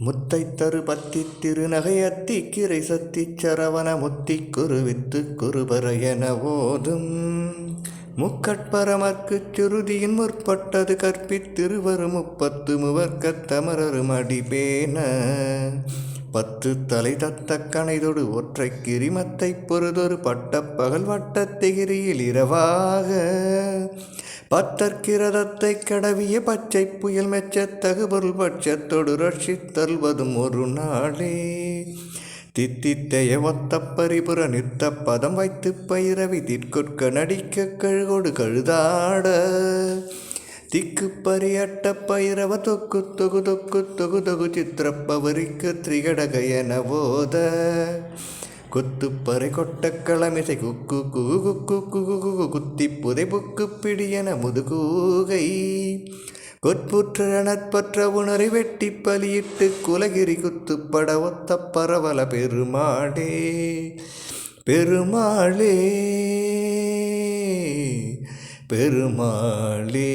முத்தை தரு பத்தி திருநகையத்தி கிரை சத்தி சரவண முத்தி குருவித்து குருபர என ஓதும் முக்கட்பரமர்க்குச் சுருதியின் முற்பட்டது கற்பித்திருவரு முப்பத்து முவர்க்கத் தமரரும் அடிபேன பத்து தலை தத்த கணைதொடு ஒற்றை கிரிமத்தை பொறுதொரு பட்ட பகல் வட்டத்திகிரியில் இரவாக பத்தற்கிரதத்தை கடவிய பச்சை புயல் மெச்சத் தகுபொருள் பட்சத்தொடு ரட்சித்தல்வதும் ஒரு நாளே தித்தித்தைய ஒத்த பரிபுற நிறுத்த பதம் வைத்து பயிரவி திற்கொட்க நடிக்க கழுகொடு கழுதாட திக்கு பரியட்ட பயிரவ தொக்கு தொகு தொக்கு தொகு தொகு சித்திரப்பவரிக்கு திரிகடக என போத குத்துப்பறை கொட்ட களமிசை குக்கு குகு குக்கு குகு குகு குத்தி புதை புக்கு பிடியன முதுகூகை கொற்புற்ற நட்பற்ற உணரை வெட்டி பலியிட்டு குலகிரி குத்துப்பட ஒத்த பரவல பெருமாளே பெருமாளே பெருமாளே.